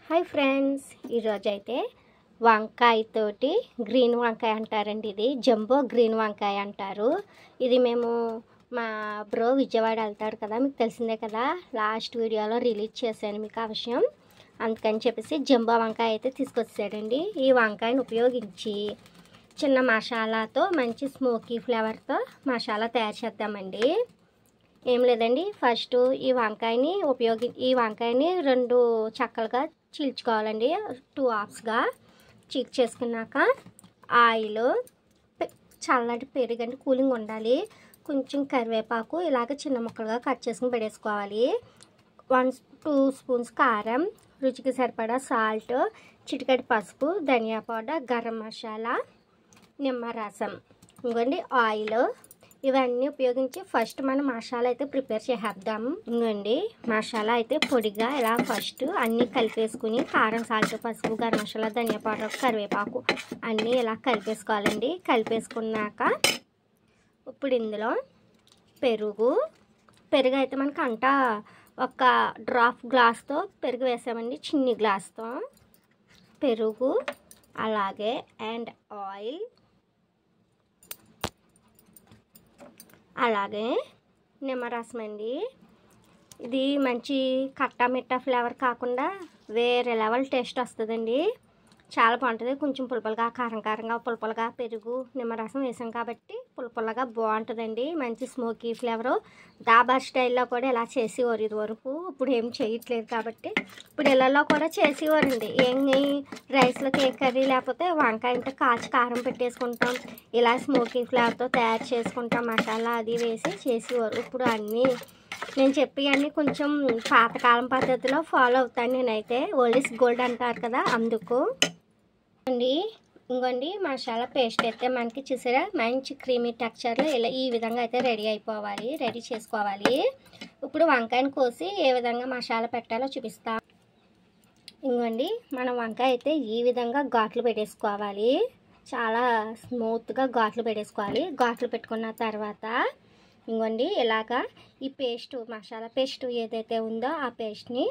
Hi friends, ఈరోజు అయితే వంకాయతోటి green వంకాయ అంటారండి. ఇది జంబో గ్రీన్ వంకాయ అంటారు. ఇది మేము మా బ్రో విజయవాడ వెళ్తాడు కదా, మీకు తెలిసిందే కదా, లాస్ట్ వీడియోలో రిలీజ్ చేశాను మీకు ఆ విషయం. అందుకని చెప్పేసి జంబో వంకాయ అయితే తీసుకొచ్చాడండి. ఈ వంకాయను ఉపయోగించి చిన్న మసాలాతో మంచి స్మోకీ ఫ్లేవర్తో మసాలా తయారు చేద్దామండి. ఏం లేదండి, ఫస్ట్ ఈ వంకాయని రెండు చక్కలుగా చీల్చుకోవాలండి. 2 హాఫ్స్గా చీల్చి చేసుకున్నాక ఆయిల్, చల్లటి పెరుగండి, కూలింగ్ ఉండాలి, కొంచెం కరివేపాకు ఇలాగ చిన్న ముక్కలుగా కట్ చేసుకుని పెట్టేసుకోవాలి. 2 స్పూన్స్ కారం, రుచికి సరిపడా సాల్ట్, చిటికెడు పసుపు, ధనియా పౌడర్, గరం మసాలా, నిమ్మరసం, ఇంకోండి ఆయిల్, ఇవన్నీ ఉపయోగించి ఫస్ట్ మనం మసాలా అయితే ప్రిపేర్ చేసేద్దాము. ఇంకోండి మసాలా అయితే పొడిగా ఇలా ఫస్ట్ అన్నీ కలిపేసుకుని కారం, సాల్ట్, పసుపు, గరం మసాలా, ధనియా పౌడర్, కరివేపాకు అన్నీ ఇలా కలిపేసుకోవాలండి. కలిపేసుకున్నాక ఇప్పుడు ఇందులో పెరుగు అయితే మనకు ఒక డ్రాప్ గ్లాస్తో పెరుగు వేసామండి, చిన్ని గ్లాస్తో పెరుగు, అలాగే అండ్ ఆయిల్, అలాగే నిమ్మరసం అండి. ఇది మంచి కట్టా మిట్టా ఫ్లేవర్ కాకుండా వేరే లెవెల్ టేస్ట్ వస్తుందండి, చాలా బాగుంటుంది. కొంచెం పులుపులుగా, కారంగా, పులుపులుగా పెరుగు నిమ్మరసం వేసాం కాబట్టి పులుపులుగా బాగుంటుందండి. మంచి స్మోకీ ఫ్లేవరు. దాబా స్టైల్లో కూడా ఇలా చేసేవారు ఇది వరకు, ఇప్పుడు ఏం చేయట్లేదు కాబట్టి. ఇప్పుడు ఇళ్ళల్లో కూడా చేసేవారండి. ఏమి రైస్లోకి ఏ కర్రీ లేకపోతే వంకాయ అంటే కాల్చి కారం పెట్టేసుకుంటాం, ఇలా స్మోకీ ఫ్లేవర్తో తయారు చేసుకుంటాం, మసాలా అది వేసి చేసేవారు. ఇప్పుడు అన్నీ నేను చెప్పి అన్నీ కొంచెం పాతకాలం పద్ధతిలో ఫాలో అవుతాను నేనైతే. ఓల్డ్ ఈజ్ గోల్డ్ అంటారు కదా, అందుకు అండి. ఇంకోండి మసాలా పేస్ట్ అయితే మనకి చూసారా మంచి క్రీమీ టెక్స్చర్లో ఇలా ఈ విధంగా అయితే రెడీ చేసుకోవాలి. ఇప్పుడు వంకాయని కోసి ఏ విధంగా మసాలా పెట్టాలో చూపిస్తాం. ఇంకోండి మనం వంకాయ అయితే ఈ విధంగా ఘాట్లు పెట్టేసుకోవాలి, చాలా స్మూత్గా ఘాట్లు పెట్టేసుకోవాలి. ఘాట్లు పెట్టుకున్న తర్వాత ఇంకోండి ఇలాగా ఈ మసాలా పేస్ట్ ఏదైతే ఉందో ఆ పేస్ట్ని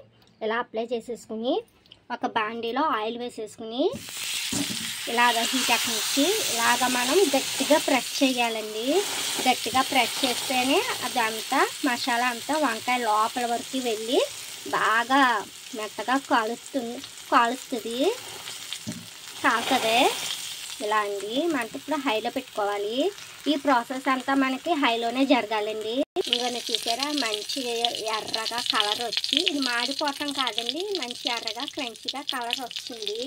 ఇలా అప్లై చేసేసుకుని ఒక బాండీలో ఆయిల్ వేసేసుకుని ఇలాగ హీట్ ఎక్కనిచ్చి ఇలాగ మనం గట్టిగా ప్రెస్ చేయాలండి. గట్టిగా ప్రెస్ చేస్తేనే అదంతా మసాలా అంతా వంకాయ లోపల వరకు వెళ్ళి బాగా మెత్తగా కాలుస్తుంది. ఇలా అండి. మనకి ఇప్పుడు హైలో పెట్టుకోవాలి. ఈ ప్రాసెస్ అంతా మనకి హైలోనే జరగాలండి. ఇంకొన్ని చూసారా మంచి ఎర్రగా కలర్ వచ్చి, ఇది మాడిపోవటం కాదండి, మంచి ఎర్రగా క్రంచిగా కలర్ వస్తుంది.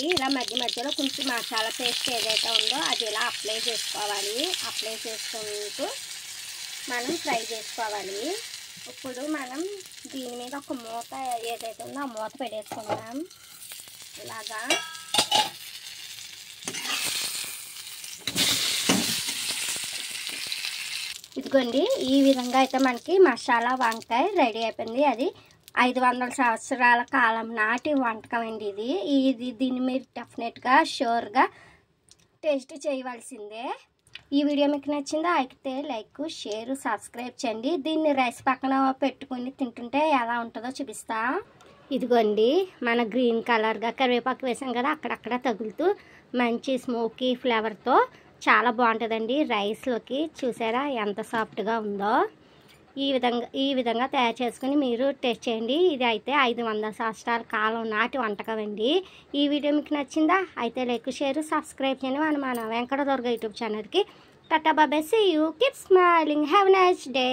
ఇలా మధ్యలో కొంచెం మసాలా పేస్ట్ ఏదైతే ఉందో అది ఇలా అప్లై చేసుకోవాలి. అప్లై చేసుకుంటూ మనం ఫ్రై చేసుకోవాలి. ఇప్పుడు మనం దీని మీద ఒక మూత ఏదైతే ఉందో ఆ మూత పెట్టేసుకుందాం. ఇలాగా ఇదిగోండి ఈ విధంగా అయితే మనకి మసాలా వంకాయ రెడీ అయిపోయింది. అది 500 సంవత్సరాల కాలం నాటి వంటకం అండి ఇది. దీన్ని మీరు డెఫినెట్గా షూర్గా టేస్ట్ చేయవలసిందే. ఈ వీడియో మీకు నచ్చిందా అయితే లైక్, షేర్, సబ్స్క్రైబ్ చేయండి. దీన్ని రైస్ పక్కన పెట్టుకుని తింటుంటే ఎలా ఉంటుందో చూపిస్తా. ఇదిగోండి మన గ్రీన్ కలర్గా కరివేపాకు వేసాం కదా, అక్కడక్కడ తగులుతూ మంచి స్మోకీ ఫ్లేవర్తో చాలా బాగుంటుందండి రైస్లోకి. చూసారా ఎంత సాఫ్ట్గా ఉందో. ఈ విధంగా తయారు చేసుకుని మీరు టేస్ట్ చేయండి. ఇది అయితే 500 సంవత్సరాల కాలం నాటి వంటకం అండి. ఈ వీడియో మీకు నచ్చిందా అయితే లైక్, షేర్, సబ్స్క్రైబ్ చేయండి మన వెంకట దుర్గ యూట్యూబ్ ఛానల్కి. Tata bye, see you, keep smiling, have a nice day.